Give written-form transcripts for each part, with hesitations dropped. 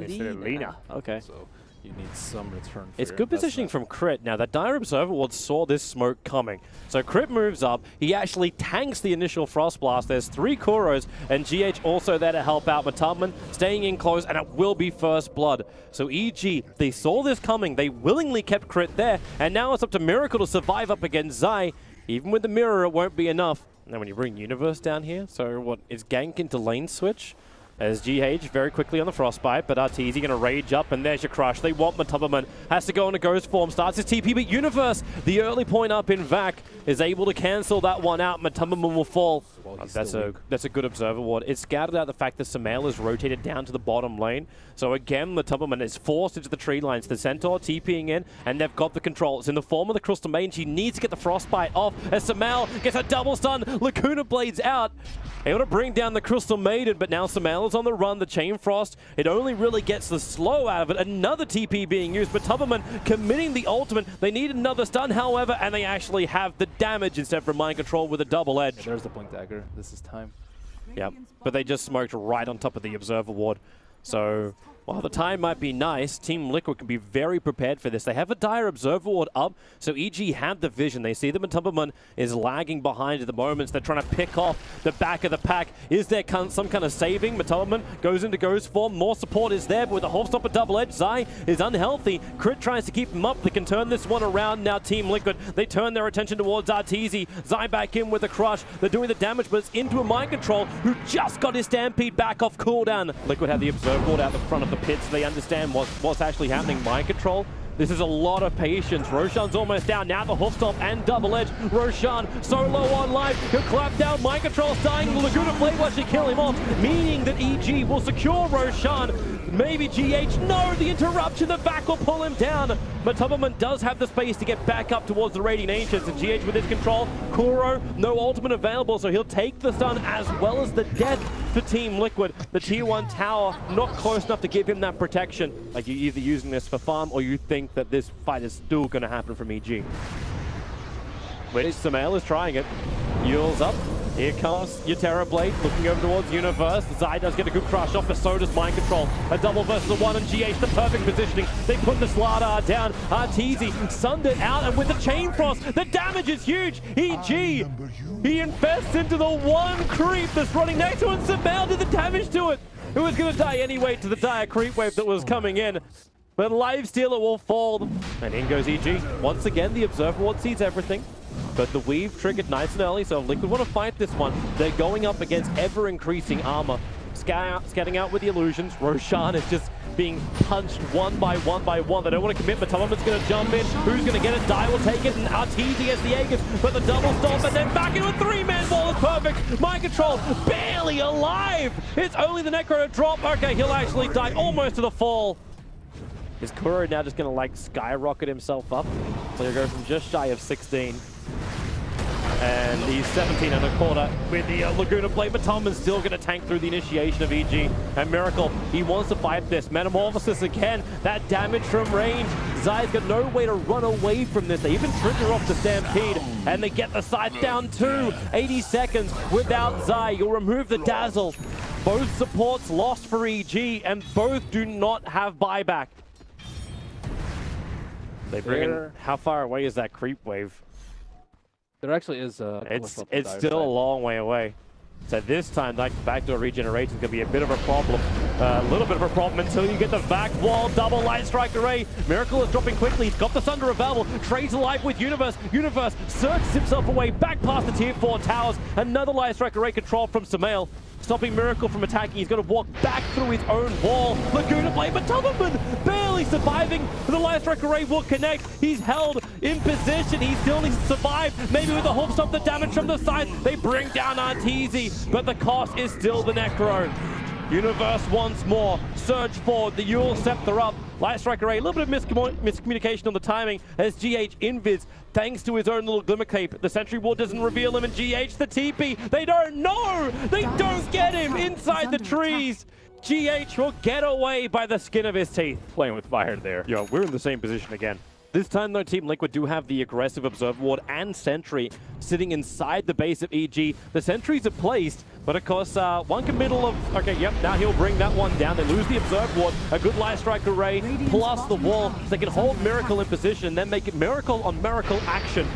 instead of Lina. Okay. So you need some return. It's good positioning from Crit. Now, that Dire Observer Ward saw this smoke coming. So Crit moves up. He actually tanks the initial Frost Blast. There's 3 Kuros, and GH also there to help out. Matubman staying in close, and it will be first blood. So EG, they saw this coming. They willingly kept Crit there, and now it's up to Miracle to survive up against Zai. Even with the mirror, it won't be enough. Now, when you bring Universe down here, so what is gank into lane switch? As GH very quickly on the Frostbite, but Arteezy going to rage up, and there's your crush. They want Matubman. Has to go into Ghost form, starts his TP, but Universe, the early point up in Vac, is able to cancel that one out. Matubman will fall. That's a good Observer Ward. It scouted out the fact that Sumail is rotated down to the bottom lane. So again, Matubman is forced into the tree lines. The Centaur TPing in, and they've got the control. It's in the form of the Crystal Maiden. She needs to get the Frostbite off as Sumail gets a double stun. Lacuna Blades out. Able to bring down the Crystal Maiden, but now Sumail is on the run. The Chain Frost, it only really gets the slow out of it. Another TP being used, but Matubman committing the ultimate. They need another stun, however, and they actually have the damage instead of mind control with a double edge. There's the Blink Dagger. This is time. Yep, but they just smoked right on top of the Observer Ward. So while the time might be nice, Team Liquid can be very prepared for this. They have a Dire Observer Ward up, so EG had the vision. They see that Matubman is lagging behind at the moment. They're trying to pick off the back of the pack. Is there some kind of saving? Matubman goes into Ghost form. More support is there, but with a Hofstopper double edge, Zai is unhealthy. Crit tries to keep him up. They can turn this one around now. Team Liquid, they turn their attention towards Arteezy. Zai back in with a crush. They're doing the damage, but it's into a mind control who just got his Stampede back off cooldown. Liquid had the Observer Ward out the front of the pit, so they understand what's actually happening. Mind control. This is a lot of patience. Roshan's almost down. Now the Hoofstop and double edge. Roshan so low on life. He'll clap down. Mind control's dying. The Laguna Blade will actually kill him off, meaning that EG will secure Roshan. Maybe GH. No, the interruption. The back will pull him down. Matubman does have the space to get back up towards the Radiant Ancients, and GH with his control. Kuro, no ultimate available, so he'll take the stun as well as the death for Team Liquid. The tier 1 tower not close enough to give him that protection. Like, you're either using this for farm or you think that this fight is still going to happen from EG. Which Sumail is trying it. Yule's up. Here comes your Terra Blade, looking over towards Universe. Zai does get a good crush off, but so does Mind Control. A double versus a 1 on GH, the perfect positioning. They put the Slardar down. Arteezy sundered out, and with the Chain Frost, the damage is huge. EG, he infests into the one creep that's running next to it. Sumail did the damage to it. It was going to die anyway to the dire creep wave that was coming in. But Lifestealer will fall. And in goes EG. Once again, the Observer Ward sees everything. But the weave triggered nice and early, so if Liquid want to fight this one, they're going up against ever-increasing armor. Scatting out with the illusions. Roshan is just being punched one by one by one. They don't want to commit, but Matubman's going to jump in. Who's going to get it? Dai will take it, and Arteezy has the Aegis, but the double stop, and then back into a 3-man wall is perfect. Mind control, barely alive. It's only the Necro to drop. Okay, he'll actually die almost to the fall. Is Kuro now just going to, like, skyrocket himself up? So he'll go from just shy of 16. And he's 17 and a quarter with the Laguna Blade. Matubman's still going to tank through the initiation of EG. And Miracle, he wants to fight this. Metamorphosis again. That damage from range. Zai's got no way to run away from this. They even trigger off the Stampede. And they get the side down to 80 seconds without Zai. You'll remove the Dazzle. Both supports lost for EG, and both do not have buyback. They bring in, how far away is that creep wave? There actually is it's still a long way away. So this time, like, backdoor regeneration is going to be a bit of a problem. A little bit of a problem until you get the back wall, double light strike array. Miracle is dropping quickly. He's got the Sunder available. Trades alive with Universe. Universe searches himself away back past the tier 4 towers. Another light strike array control from Sumail, stopping Miracle from attacking. He's going to walk back through his own wall. Laguna Blade, but Matubman barely surviving. The light strike array will connect. He's held in position. He still needs to survive. Maybe with the hook stop, the damage from the side. They bring down Arteezy, but the cost is still the Necro. Universe once more. Surge forward. The Yule Scepter up. Light Strike Array. A little bit of miscommunication on the timing as GH invis, thanks to his own little Glimmer Cape. The Sentry Ward doesn't reveal him, and GH the TP. They don't know. They don't get him inside the trees. GH will get away by the skin of his teeth. Playing with fire there. Yo, we're in the same position again. This time, though, Team Liquid do have the aggressive Observer Ward and Sentry sitting inside the base of EG. The Sentries are placed, but of course, one committal of... Okay, yep, now he'll bring that one down. They lose the Observer Ward, a good Light Strike Array, plus the wall. They can hold Miracle in position, then make it Miracle on Miracle action.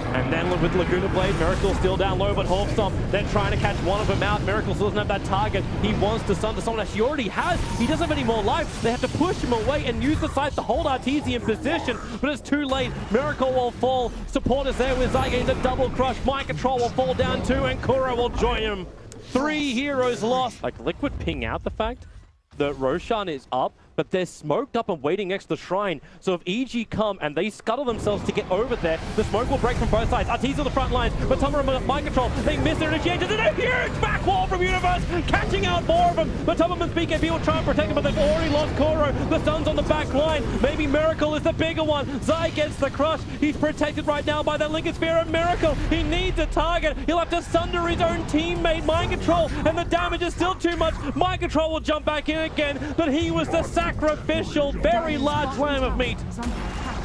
And then with Laguna Blade, Miracle still down low, but Hawkstomp, they're trying to catch one of them out. Miracle still doesn't have that target. He wants to stun to someone else. He already has. He doesn't have any more life. They have to push him away and use the scythe to hold Arteezy in position, but it's too late. Miracle will fall. Support is there with Zygain, the double crush. Mind Control will fall down too, and Kuro will join him. 3 heroes lost. Like, Liquid ping out the fact that Roshan is up, but they're smoked up and waiting next to the shrine. So if EG come and they scuttle themselves to get over there, the smoke will break from both sides. Arteezy on the front lines, but Tumberman Mind Control, they miss their initiation. And a huge back wall from Universe, catching out 4 of them. But Tumberman's BKB will try and protect him, but they've already lost Kuro. The sun's on the back line. Maybe Miracle is the bigger one. Zai gets the crush. He's protected right now by that Lincoln Sphere and Miracle. He needs a target. He'll have to sunder his own teammate, Mind Control, and the damage is still too much. Mind Control will jump back in again, but he was the sacrificial, very large lamb of meat.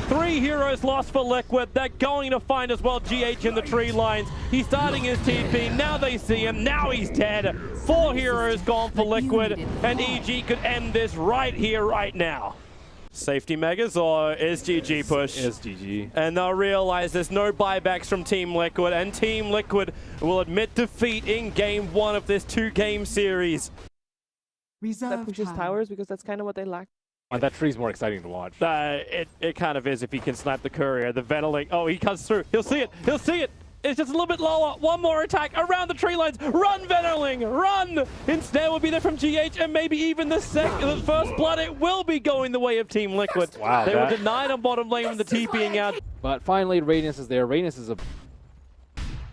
3 heroes lost for Liquid. They're going to find as well GH in the tree lines. He's starting his TP. Now they see him. Now he's dead. 4 heroes gone for Liquid, and EG could end this right here, right now. Safety megas or is GG push? Is GG. And they'll realize there's no buybacks from Team Liquid, and Team Liquid will admit defeat in Game 1 of this 2-game series. That pushes towers because that's kind of what they lack. And that tree's more exciting to watch. It kind of is if he can snipe the courier. The Ventiling, oh, he comes through. He'll see it. He'll see it. It's just a little bit lower. One more attack around the tree lines. Run, Ventiling, run! Instead will be there from GH and maybe even the first blood. It will be going the way of Team Liquid. Wow, they were denied on bottom lane with the TPing out. But finally, Radiance is there. Radiance is a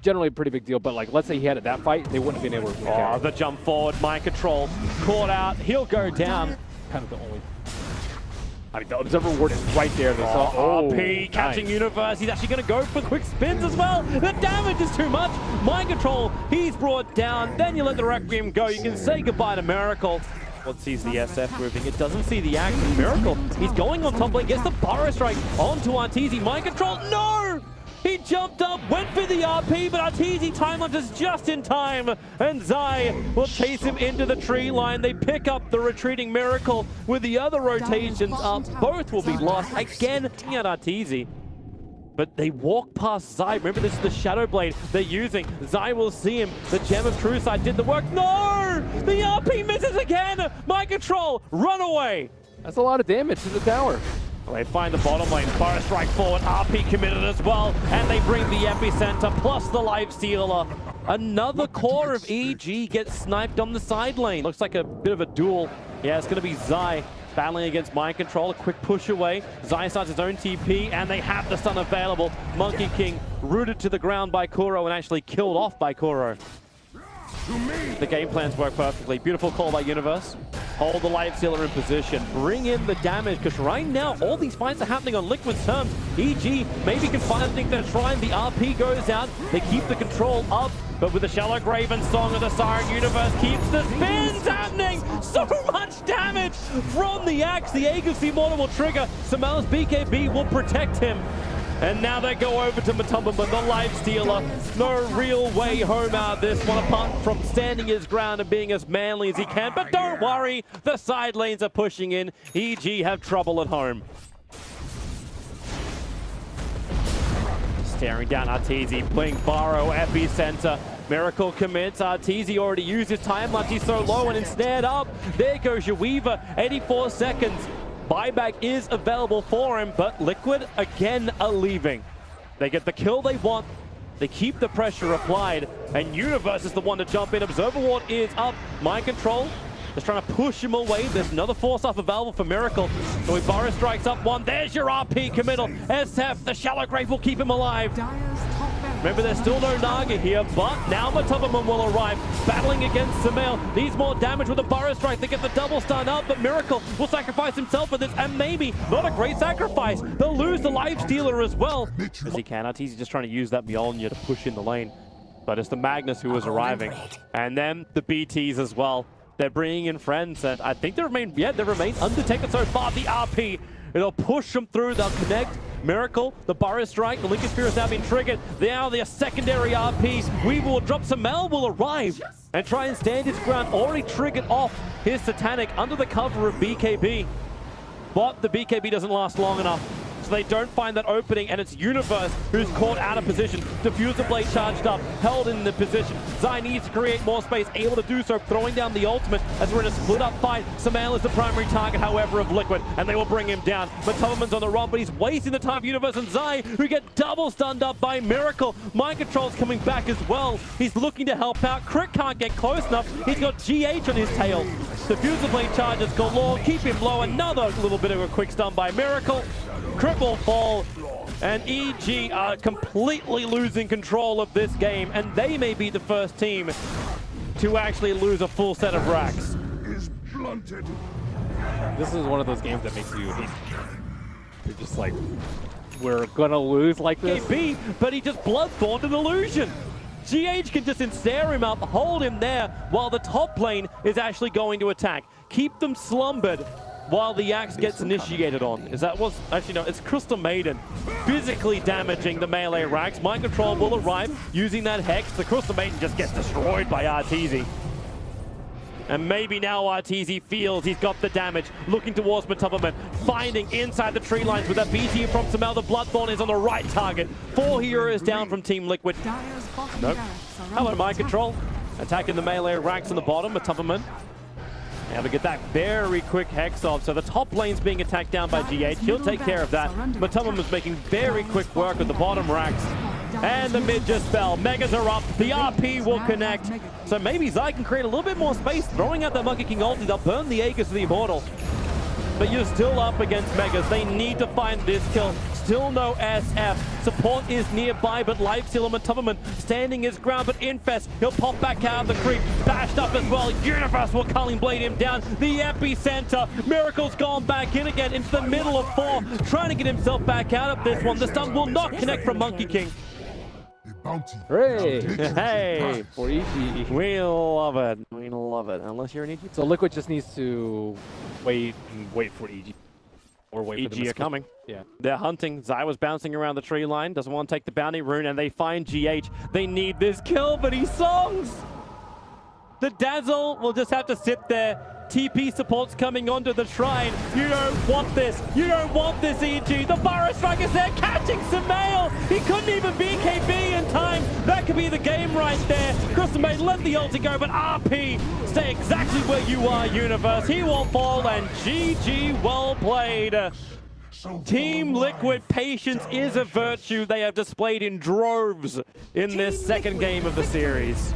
generally a pretty big deal, but like, let's say he had it that fight, they wouldn't have been able to win. Oh, the jump forward, Mind Control, caught out. He'll go down. Kind of the only... I mean, the Observer Ward is right there. RP catching nice. Universe. He's actually going to go for quick spins as well. The damage is too much. Mind Control, he's brought down. Then you let the Requiem go. You can say goodbye to Miracle. What sees the SF moving? It doesn't see the action. Miracle, he's going on top lane, gets the Burrow Strike onto Arteezy. Mind Control, no! He jumped up, went for the RP, but Arteezy time launches just in time, and Zai will chase him into the tree line. They pick up the retreating Miracle with the other rotations up. Both will be lost again at Arteezy. But they walk past Zai. Remember, this is the Shadow Blade they're using. Zai will see him. The Gem of True Sight did the work. No! The RP misses again! Mind Control, run away! That's a lot of damage to the tower. Well, they find the bottom lane. Burrow Strike forward. RP committed as well. And they bring the Epicenter plus the Life Stealer. Another core of EG gets sniped on the side lane. Looks like a bit of a duel. Yeah, it's going to be Zai battling against Mind Control. A quick push away. Zai starts his own TP, and they have the stun available. Monkey King rooted to the ground by Kuro and actually killed off by Kuro. The game plans work perfectly. Beautiful call by Universe. Hold the Life Stealer in position. Bring in the damage, because right now, all these fights are happening on Liquid's terms. EG maybe can finally their shrine. The RP goes out. They keep the control up, but with the Shallow Grave and Song of the Siren, Universe keeps the spins happening. So much damage from the axe. The Aegis Immortal will trigger. Samel's BKB will protect him. And now they go over to Matumba, but the Life Stealer, no real way home out of this one, apart from standing his ground and being as manly as he can. But don't worry, the side lanes are pushing in. EG have trouble at home. Staring down Arteezy, playing Burrow, Epicenter. Miracle commits. Arteezy already used his time lapse. He's so low, and instead up. There goes your Weaver, 84 seconds. Buyback is available for him, but Liquid again are leaving. They get the kill they want. They keep the pressure applied, and Universe is the one to jump in. Observer Ward is up. Mind Control is trying to push him away. There's another force off available for Miracle. So he Burrow Strikes up one. There's your RP committal. SF, the Shallow Grave will keep him alive. Remember, there's still no Naga here, but now Matumberman will arrive, battling against Samel. Needs more damage with a Burrow Strike. They get the double stun up, but Miracle will sacrifice himself for this, and maybe not a great sacrifice. They'll lose the Life Stealer as well, as he can. Arteezy just trying to use that Mjolnir to push in the lane, but it's the Magnus who is arriving. And then the BTs as well. They're bringing in friends, and I think they remain undetected so far. The RP It'll push them through. They'll connect. Miracle, the Burrow Strike, the Lincoln Sphere has now been triggered. Now their secondary RPs. Weaver will drop. Samel will arrive and try and stand his ground. Already triggered off his Satanic under the cover of BKB. But the BKB doesn't last long enough. So they don't find that opening, and it's Universe who's caught out of position. Diffuser Blade charged up, held in the position. Zai needs to create more space, able to do so, throwing down the ultimate as we're in a split-up fight. Samael is the primary target, however, of Liquid, and they will bring him down. Matulman's on the run, but he's wasting the time of Universe, and Zai, who get double stunned up by Miracle. Mind Control's coming back as well. He's looking to help out. Crit can't get close enough. He's got GH on his tail. Diffuser Blade charges galore, keep him low. Another little bit of a quick stun by Miracle. Cripple fall, and EG are completely losing control of this game, and they may be the first team to actually lose a full set of racks. This is one of those games that makes you hate. You're just like, we're gonna lose like this. KB, but he just bloodthorned an illusion. GH can just ensnare him up, hold him there, while the top lane is actually going to attack. Keep them slumbered while the axe gets initiated on. Is that what's actually no, it's Crystal Maiden physically damaging the melee racks. Mind Control will arrive using that Hex. The Crystal Maiden just gets destroyed by Arteezy. And maybe now Arteezy feels he's got the damage, looking towards Matulman, finding inside the tree lines with that BT from Samel. The Bloodthorn is on the right target. 4 heroes down from Team Liquid. Nope. How about Mind Control? Attacking the melee racks on the bottom. Matulman able to get that very quick Hex off. So the top lane's being attacked down by GH. He'll take care of that. Matulman's making very quick work with the bottom racks. And the mid just fell. Megas are up. The RP will connect. So maybe Zai can create a little bit more space. Throwing out the Monkey King ulti. They'll burn the Aegis of the Immortal. But you're still up against Megas. They need to find this kill. Still no SF. Support is nearby, but Lifesteal and Matulman standing his ground. But Infest, he'll pop back out of the creep. Bashed up as well. Universe will Culling Blade him down. The epicenter. Miracle's gone back in again into the middle of 4. Trying to get himself back out of this one. The stun will not connect from Monkey King. Hooray! Hey! For EG. We love it. We love it. Unless you're an EG. So Liquid just needs to wait for EG. Or wait for EG are coming. Yeah. They're hunting. Zai was bouncing around the tree line. Doesn't want to take the bounty rune, and they find GH. They need this kill, but he songs! The Dazzle will just have to sit there. TP support's coming onto the shrine. You don't want this. You don't want this, EG. The Burrow Strike is there, catching Samael. He couldn't even BKB in time. That could be the game right there. Crystal Maiden let the ulti go, but RP, stay exactly where you are, Universe. He won't fall, and GG, well played. Team Liquid, patience is a virtue they have displayed in droves in this second game of the series.